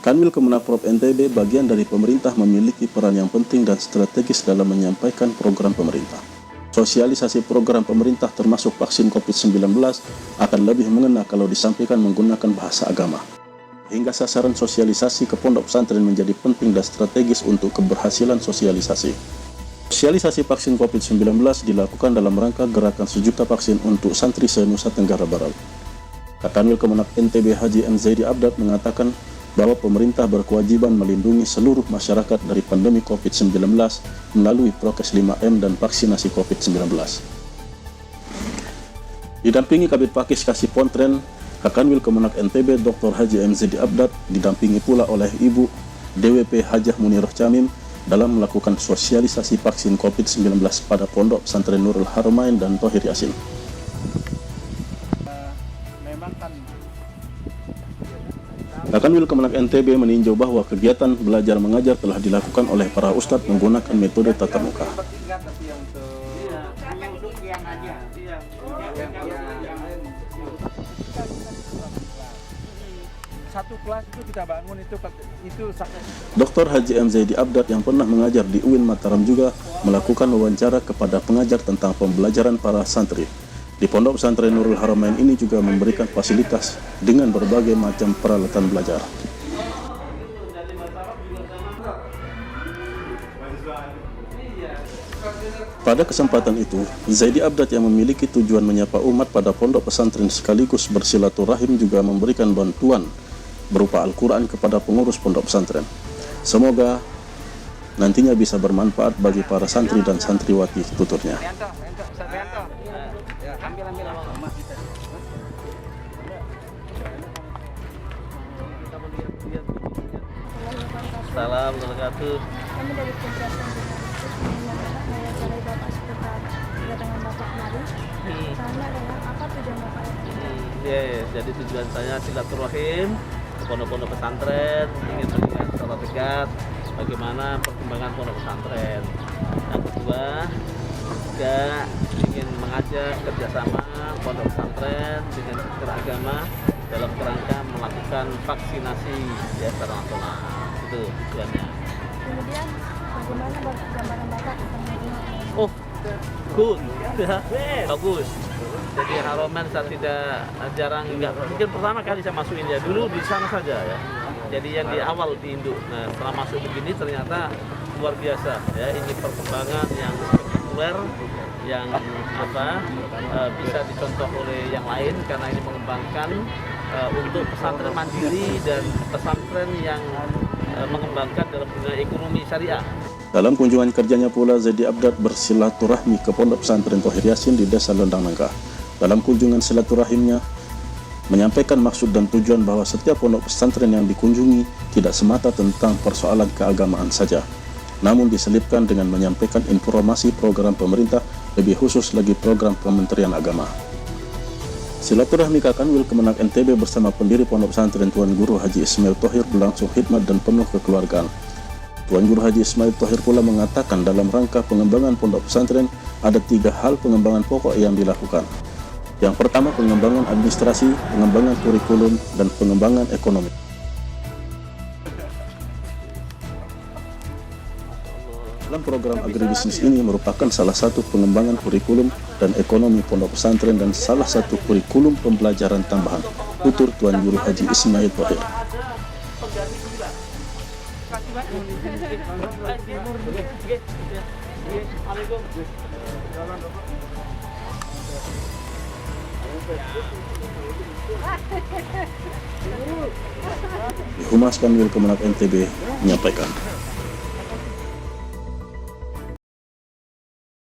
Kanwil Kemenak Prov NTB bagian dari pemerintah memiliki peran yang penting dan strategis dalam menyampaikan program pemerintah. Sosialisasi program pemerintah termasuk vaksin COVID-19 akan lebih mengena kalau disampaikan menggunakan bahasa agama. Hingga sasaran sosialisasi ke pondok pesantren menjadi penting dan strategis untuk keberhasilan sosialisasi. Sosialisasi vaksin COVID-19 dilakukan dalam rangka gerakan sejuta vaksin untuk santri se-Nusa Tenggara Barat. Kanwil Kemenak NTB Haji M. Zaidi Abdad mengatakan bahwa pemerintah berkewajiban melindungi seluruh masyarakat dari pandemi COVID-19 melalui prokes 5M dan vaksinasi COVID-19. Didampingi Kabid Pakis Kasih Pontren, Kanwil Kemenak NTB Dr. Haji M. Zaidi Abdad didampingi pula oleh Ibu DWP Hajah Muniroh Camim dalam melakukan sosialisasi vaksin COVID-19 pada Pondok Pesantren Nurul Haramain dan Thohir Yasin. Kanwil Kemenak NTB meninjau bahwa kegiatan belajar mengajar telah dilakukan oleh para ustadz menggunakan metode tatap muka. Satu kelas itu kita bangun itu Dr. Haji M. Zaidi Abdad yang pernah mengajar di UIN Mataram juga melakukan wawancara kepada pengajar tentang pembelajaran para santri. Di Pondok Pesantren Nurul Haramain ini juga memberikan fasilitas dengan berbagai macam peralatan belajar. Pada kesempatan itu, Zaidi Abdad yang memiliki tujuan menyapa umat pada pondok pesantren sekaligus bersilaturahim juga memberikan bantuan berupa Al-Quran kepada pengurus pondok pesantren. Semoga nantinya bisa bermanfaat bagi para santri dan santriwati, tuturnya. Assalamualaikum warahmatullahi wabarakatuh. Kami dari Kementerian mewakili Bapak seputar kedatangan Bapak kemarin. Soalnya adalah apa tujuan Bapak? Jadi tujuan saya silaturahim ke pondok-pondok pesantren, ingin melihat secara dekat bagaimana perkembangan pondok pesantren. Yang kedua, juga ingin mengajak kerjasama pondok pesantren dengan agama dalam kerangka melakukan vaksinasi secara nasional. Itu tujuannya. Kemudian bagaimana gambaran Bapak tentang ini? Oh, good, bagus. Jadi Haramain saya enggak mungkin pertama kali saya masukin ya, dulu di sana saja ya. Jadi yang di awal di induk. Nah, setelah masuk begini ternyata luar biasa ya. Ini perkembangan yang spektakuler yang bisa dicontoh oleh yang lain karena ini mengembangkan untuk pesantren mandiri dan pesantren yang mengembangkan dalam dunia ekonomi syariah. Dalam kunjungan kerjanya pula, Zaidi Abdad bersilaturahmi ke Pondok Pesantren Thohir Yasin di Desa Lendang Nangka. Dalam kunjungan silaturahimnya, menyampaikan maksud dan tujuan bahwa setiap pondok pesantren yang dikunjungi tidak semata tentang persoalan keagamaan saja, namun diselipkan dengan menyampaikan informasi program pemerintah, lebih khusus lagi program Kementerian Agama. Silaturahmi Kanwil Kemenak NTB bersama pendiri Pondok Pesantren Tuan Guru Haji Ismail Thohir berlangsung hikmat dan penuh kekeluargaan. Tuan Guru Haji Ismail Thohir pula mengatakan dalam rangka pengembangan pondok pesantren ada 3 hal pengembangan pokok yang dilakukan. Yang pertama, pengembangan administrasi, pengembangan kurikulum, dan pengembangan ekonomi. Dalam program agribisnis ini merupakan salah satu pengembangan kurikulum dan ekonomi pondok pesantren dan salah satu kurikulum pembelajaran tambahan, tutur Tuan Guru Haji Ismail Thohir. Humas Kanwil Kemenak NTB menyampaikan.